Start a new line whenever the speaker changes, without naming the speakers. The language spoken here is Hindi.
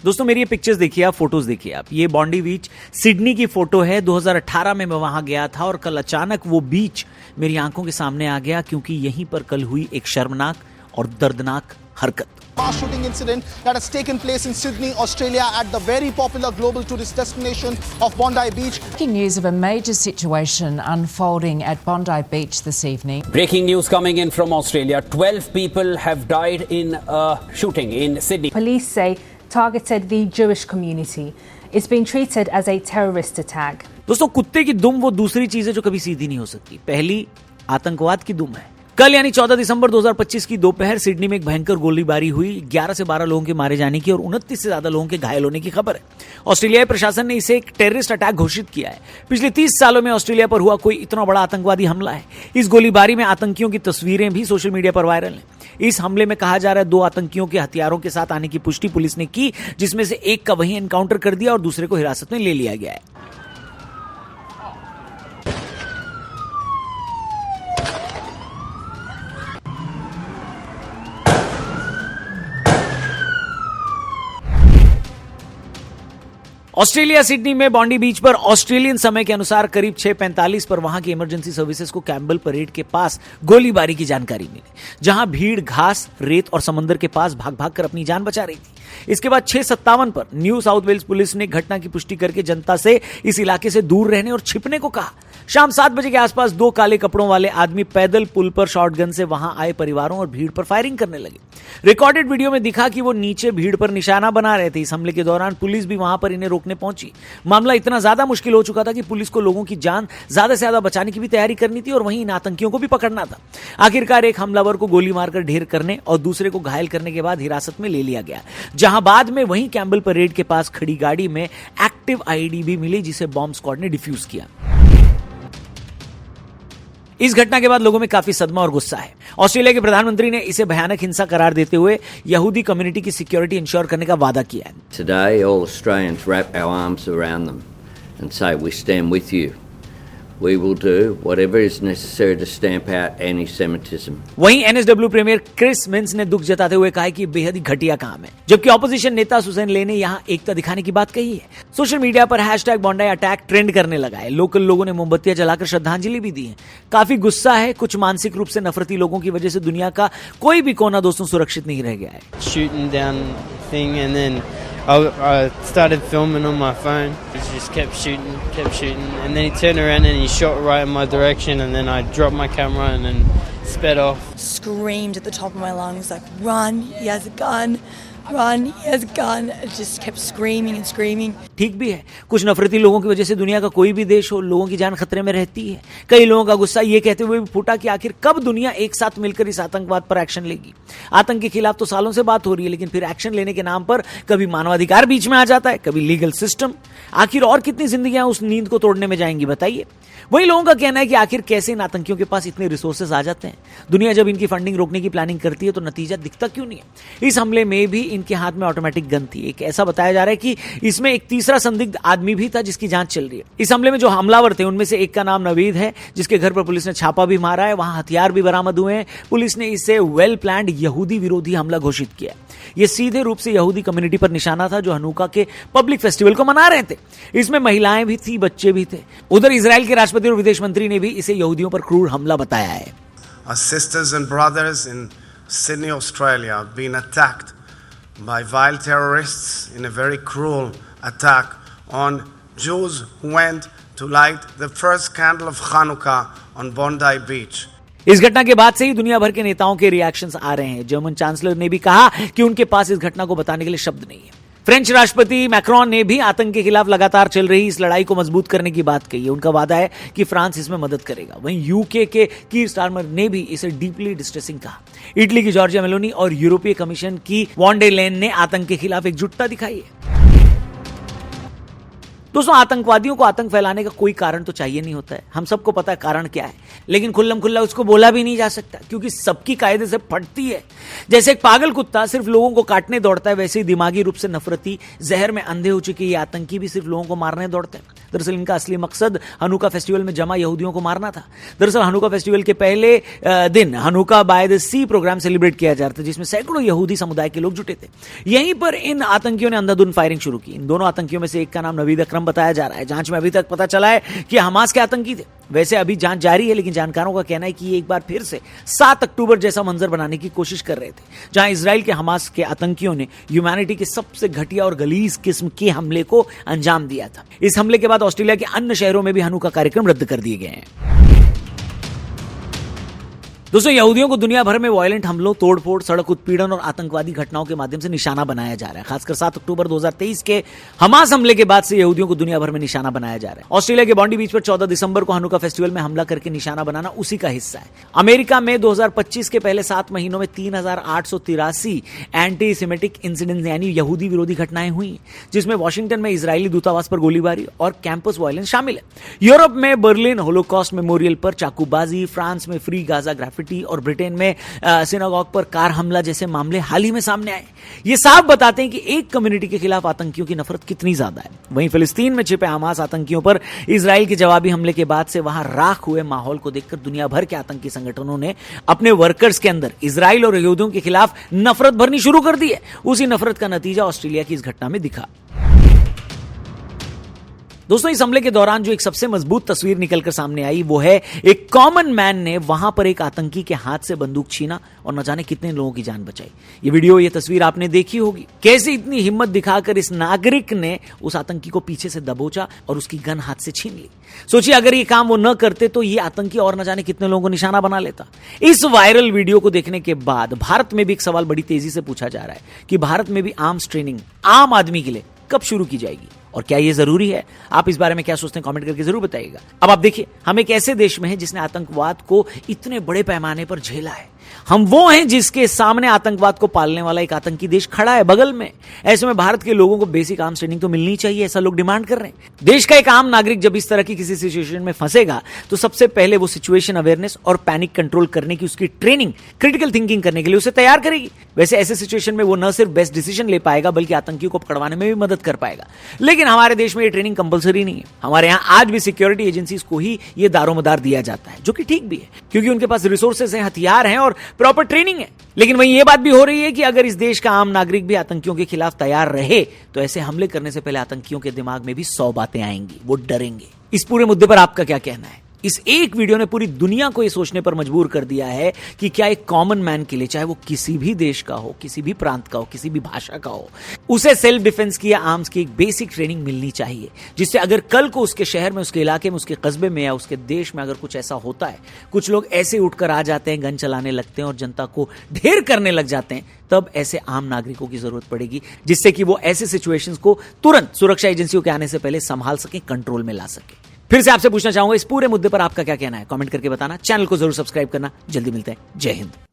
दोस्तों मेरी ये पिक्चर्स देखिए आप, फोटोज देखिए आप। ये बॉन्डी बीच सिडनी की फोटो है। 2018 में मैं वहां गया था और कल अचानक वो बीच मेरी आंखों के सामने आ गया, क्योंकि यहीं पर कल हुई एक शर्मनाक और दर्दनाक हरकत।
Mass shooting incident that has taken place in Sydney, Australia, at the very popular global tourist destination of Bondi Beach.
Breaking news of a major situation unfolding at Bondi Beach this evening.
Breaking news coming in from Australia. 12 people have died in a shooting in Sydney.
Police say targeted the Jewish community. It's been treated as a terrorist attack.
दोस्तों कुत्ते की दुम वो दूसरी चीज है जो कभी सीधी नहीं हो सकती। पहली आतंकवाद की दुम है। कल यानी 14 दिसंबर 2025 की दोपहर सिडनी में एक भयंकर गोलीबारी हुई। 11 से 12 लोगों के मारे जाने की और 29 से ज्यादा लोगों के घायल होने की खबर है। ऑस्ट्रेलियाई प्रशासन ने इसे एक टेररिस्ट अटैक घोषित किया है। पिछले 30 सालों में ऑस्ट्रेलिया पर हुआ कोई इतना बड़ा आतंकवादी हमला है। इस गोलीबारी में आतंकियों की तस्वीरें भी सोशल मीडिया पर वायरल हैं। इस हमले में कहा जा रहा है 2 आतंकियों के हथियारों के साथ आने की पुष्टि पुलिस ने की, जिसमें से एक का वहीं एनकाउंटर कर दिया और दूसरे को हिरासत में ले लिया गया है। ऑस्ट्रेलिया सिडनी में बॉन्डी बीच पर ऑस्ट्रेलियन समय के अनुसार करीब 6:45 पर वहां की इमरजेंसी सर्विसेज को कैम्बल परेड के पास गोलीबारी की जानकारी मिली, जहां भीड़ घास, रेत और समंदर के पास भाग भाग कर अपनी जान बचा रही थी। इसके बाद 6:57 पर न्यू साउथ वेल्स पुलिस ने घटना की पुष्टि करके जनता से इस इलाके से दूर रहने और छिपने को कहा। शाम 7 बजे के आसपास 2 काले कपड़ों वाले आदमी पैदल पुल पर शॉटगन से वहां आए परिवारों और भीड़ पर फायरिंग करने लगे। रिकॉर्डेड वीडियो में दिखा कि वो नीचे भीड़ पर निशाना बना रहे थे। इस हमले के दौरान पुलिस भी वहां पर इन्हें रोकने पहुंची। मामला इतना ज्यादा मुश्किल हो चुका था कि पुलिस को लोगों की जान ज्यादा से ज्यादा बचाने की भी तैयारी करनी थी और वहीं इन आतंकियों को भी पकड़ना था। आखिरकार एक हमलावर को गोली मारकर ढेर करने और दूसरे को घायल करने के बाद हिरासत में ले लिया गया, जहां बाद में वहीं कैम्बल परेड के पास खड़ी गाड़ी में एक्टिव आईईडी भी मिली, जिसे बॉम्ब स्क्वाड ने डिफ्यूज किया। इस घटना के बाद लोगों में काफी सदमा और गुस्सा है। ऑस्ट्रेलिया के प्रधानमंत्री ने इसे भयानक हिंसा करार देते हुए यहूदी कम्युनिटी की सिक्योरिटी इंश्योर करने का वादा किया है।
Today all Australians wrap our arms around them and say we stand with you. We will do whatever is necessary to stamp out anti-Semitism.
वहीं एनएसडब्ल्यू प्रीमियर क्रिस मिन्स ने दुख जताते हुए कहा कि बेहद ही घटिया काम है, जबकि ऑपोजिशन नेता सुसैन ले ने यहां एकता दिखाने की बात कही है। सोशल मीडिया पर #बॉन्डी अटैक ट्रेंड करने लगा है। लोकल लोगों ने मोमबत्तियां जलाकर श्रद्धांजलि भी दी है। काफी गुस्सा है। कुछ मानसिक रूप से नफरती लोगों की वजह से दुनिया का कोई भी कोना दोस्तों सुरक्षित नहीं रह गया है।
Shooting down thing and then I started filming on my phone. He just kept shooting, and then he turned around and he shot right in my direction, and then I dropped my camera and then sped off.
Screamed at the top of my lungs like, "Run! He has a gun! Run! He has a gun!" I just kept screaming and screaming.
ठीक भी है, कुछ नफरती लोगों की वजह से दुनिया का कोई भी देश हो, लोगों की जान खतरे में रहती है। कई लोगों का गुस्सा ये कहते हुए भी फूटा कि आखिर कब दुनिया एक साथ मिलकर इस आतंकवाद पर एक्शन लेगी। आतंक के खिलाफ तो सालों से बात हो रही है, लेकिन फिर एक्शन लेने के नाम पर कभी मानवाधिकार बीच में आ जाता है, कभी लीगल सिस्टम। आखिर और कितनी जिंदगियां उस नींद को तोड़ने में जाएंगी बताइए। वही लोगों का कहना है कि आखिर कैसे इन आतंकियों के पास इतने रिसोर्सेज आ जाते हैं। दुनिया जब इनकी फंडिंग रोकने की प्लानिंग करती है तो नतीजा दिखता क्यों नहीं है। इस हमले में भी इनके हाथ में ऑटोमेटिक गन थी। एक ऐसा बताया जा रहा है कि इसमें एक तीसरा संदिग्ध आदमी भी था जिसकी जांच चल रही है। इस हमले में जो हमलावर थे उनमें से एक का नाम नवीद है, जिसके घर पर पुलिस ने छापा भी मारा है। वहां हथियार भी बरामद हुए हैं। पुलिस ने इसे वेल प्लान्ड यहूदी विरोधी हमला घोषित किया। यह सीधे रूप से यहूदी कम्युनिटी पर निशाना था जो हनुका के पब्लिक फेस्टिवल को मना रहे थे। इसमें महिलाएं भी थी, बच्चे भी थे। उधर इजराइल के राष्ट्रपति और विदेश मंत्री ने भी इसे यहूदियों पर क्रूर हमला बताया है।
Our sisters and brothers in Sydney, Australia have been attacked by vile terrorists in a very cruel attack on Jews who went to light the first candle of Hanukkah on Bondi Beach.
इस घटना के बाद से ही दुनिया भर के नेताओं के रिएक्शंस आ रहे हैं। जर्मन चांसलर ने भी कहा कि उनके पास इस घटना को बताने के लिए शब्द नहीं है। फ्रेंच राष्ट्रपति मैक्रोन ने भी आतंक के खिलाफ लगातार चल रही इस लड़ाई को मजबूत करने की बात कही है। उनका वादा है कि फ्रांस इसमें मदद करेगा। वहीं यूके के कीर स्टारमर ने भी इसे डीपली डिस्ट्रेसिंग कहा। इटली की जॉर्जिया मेलोनी और यूरोपीय कमीशन की वॉन डे लेन ने आतंक के खिलाफ एकजुटता दिखाई है। दोस्तों आतंकवादियों को आतंक फैलाने का कोई कारण तो चाहिए नहीं होता है। हम सबको पता है कारण क्या है, लेकिन खुल्लम खुल्ला उसको बोला भी नहीं जा सकता क्योंकि सबकी कायदे से फटती है। जैसे एक पागल कुत्ता सिर्फ लोगों को काटने दौड़ता है, वैसे ही दिमागी रूप से नफरती जहर में अंधे हो चुके ये आतंकी भी सिर्फ लोगों को मारने दौड़ते हैं। दरअसल इनका असली मकसद हनुका फेस्टिवल में जमा यहूदियों को मारना था। दरअसल हनुका फेस्टिवल के पहले दिन Hanukkah by the sea program celebrate किया जा रहा था, जिसमें सैकड़ों यहूदी समुदाय के लोग जुटे थे। यहीं पर इन आतंकियों ने अंधाधुंध फायरिंग शुरू की। इन दोनों आतंकियों में से एक का नाम नवीद अकरम बताया जा रहा है। जांच में अभी तक पता चला है कि हमास के आतंकी थे। वैसे अभी जांच जारी है, लेकिन जानकारों का कहना है कि ये एक बार फिर से 7 अक्टूबर जैसा मंजर बनाने की कोशिश कर रहे थे, जहां इजराइल के हमास के आतंकियों ने ह्यूमैनिटी के सबसे घटिया और गलीज किस्म के हमले को अंजाम दिया था। इस हमले के बाद ऑस्ट्रेलिया के अन्य शहरों में भी हनुका कार्यक्रम रद्द कर दिए गए हैं। दोस्तों, यहूदियों को दुनिया भर में वायलेंट हमलों, तोड़फोड़, सड़क उत्पीड़न और आतंकवादी घटनाओं के माध्यम से निशाना बनाया जा रहा है। खासकर 7 अक्टूबर 2023 के हमास हमले के बाद से यहूदियों को दुनिया भर में निशाना बनाया जा रहा है। ऑस्ट्रेलिया के बॉन्डी बीच पर 14 दिसंबर को हनुका फेस्टिवल में हमला करके निशाना बनाना उसी का हिस्सा है। अमेरिका में 2025 के पहले 7 महीनों में 3883 एंटी सेमेटिक इंसिडेंट यानी यहूदी विरोधी घटनाएं हुई, जिसमें वॉशिंगटन में इजरायली दूतावास पर गोलीबारी और कैंपस वायलेंस शामिल है। यूरोप में बर्लिन होलोकॉस्ट मेमोरियल पर चाकूबाजी, फ्रांस में फ्री गाजा ग्राफिटी और ब्रिटेन में सिनागॉग पर कार हमला जैसे मामले हाल ही में सामने आए। ये साफ बताते हैं कि एक कम्युनिटी के खिलाफ आतंकियों की नफरत कितनी ज्यादा है। वहीं फिलिस्तीन में छिपे हमास आतंकियों पर इजराइल के जवाबी हमले के बाद से वहां राख हुए माहौल को देखकर दुनिया भर के आतंकी संगठनों ने अपने वर्कर्स के अंदर इजराइल और यहूदियों के खिलाफ नफरत भरनी शुरू कर दी है। उसी नफरत का नतीजा ऑस्ट्रेलिया की इस घटना में दिखा। दोस्तों, इस हमले के दौरान जो एक सबसे मजबूत तस्वीर निकलकर सामने आई वो है एक कॉमन मैन ने वहां पर एक आतंकी के हाथ से बंदूक छीना और न जाने कितने लोगों की जान बचाई। ये वीडियो, ये तस्वीर आपने देखी होगी। कैसे इतनी हिम्मत दिखाकर इस नागरिक ने उस आतंकी को पीछे से दबोचा और उसकी गन हाथ से छीन ली। सोचिए, अगर ये काम वो न करते तो ये आतंकी और न जाने कितने लोगों को निशाना बना लेता। इस वायरल वीडियो को देखने के बाद भारत में भी एक सवाल बड़ी तेजी से पूछा जा रहा है कि भारत में भी आर्म्स ट्रेनिंग आम आदमी के लिए कब शुरू की जाएगी और क्या यह जरूरी है? आप इस बारे में क्या सोचते हैं? कमेंट करके जरूर बताइएगा। अब आप देखिए, हम एक ऐसे देश में हैं जिसने आतंकवाद को इतने बड़े पैमाने पर झेला है। हम वो हैं जिसके सामने आतंकवाद को पालने वाला एक आतंकी देश खड़ा है बगल में। ऐसे में भारत के लोगों को बेसिक आर्म्स ट्रेनिंग तो मिलनी चाहिए, ऐसा लोग डिमांड कर रहे हैं। देश का एक आम नागरिक जब इस तरह की किसी सिचुएशन में फंसेगा तो सबसे पहले वो सिचुएशन अवेयरनेस और पैनिक कंट्रोल करने की उसकी ट्रेनिंग, क्रिटिकल थिंकिंग करने के लिए उसे तैयार करेगी। वैसे ऐसे सिचुएशन में वो न सिर्फ बेस्ट डिसीजन ले पाएगा बल्कि आतंकियों को पकड़वाने में भी मदद कर पाएगा। लेकिन हमारे देश में ये ट्रेनिंग कंपलसरी नहीं है। हमारे यहां आज भी सिक्योरिटी एजेंसीज को ही ये दारोमदार दिया जाता है, जो कि ठीक भी है क्योंकि उनके पास रिसोर्सेज हैं, हथियार हैं और प्रॉपर ट्रेनिंग है। लेकिन वहीं यह बात भी हो रही है कि अगर इस देश का आम नागरिक भी आतंकियों के खिलाफ तैयार रहे तो ऐसे हमले करने से पहले आतंकियों के दिमाग में भी 100 बातें आएंगी, वो डरेंगे। इस पूरे मुद्दे पर आपका क्या कहना है? इस एक वीडियो ने पूरी दुनिया को यह सोचने पर मजबूर कर दिया है कि क्या एक कॉमन मैन के लिए, चाहे वो किसी भी देश का हो, किसी भी प्रांत का हो, किसी भी भाषा का हो, उसे सेल्फ डिफेंस की या आर्म्स की एक बेसिक ट्रेनिंग मिलनी चाहिए, जिससे अगर कल को उसके शहर में, उसके इलाके में, उसके कस्बे में या उसके देश में अगर कुछ ऐसा होता है, कुछ लोग ऐसे उठकर आ जाते हैं, गन चलाने लगते हैं और जनता को ढेर करने लग जाते हैं, तब ऐसे आम नागरिकों की जरूरत पड़ेगी जिससे कि वो ऐसे सिचुएशंस को तुरंत सुरक्षा एजेंसियों के आने से पहले संभाल सके, कंट्रोल में ला सके। फिर से आपसे पूछना चाहूंगा, इस पूरे मुद्दे पर आपका क्या कहना है? कमेंट करके बताना। चैनल को जरूर सब्सक्राइब करना। जल्दी मिलते हैं। जय हिंद।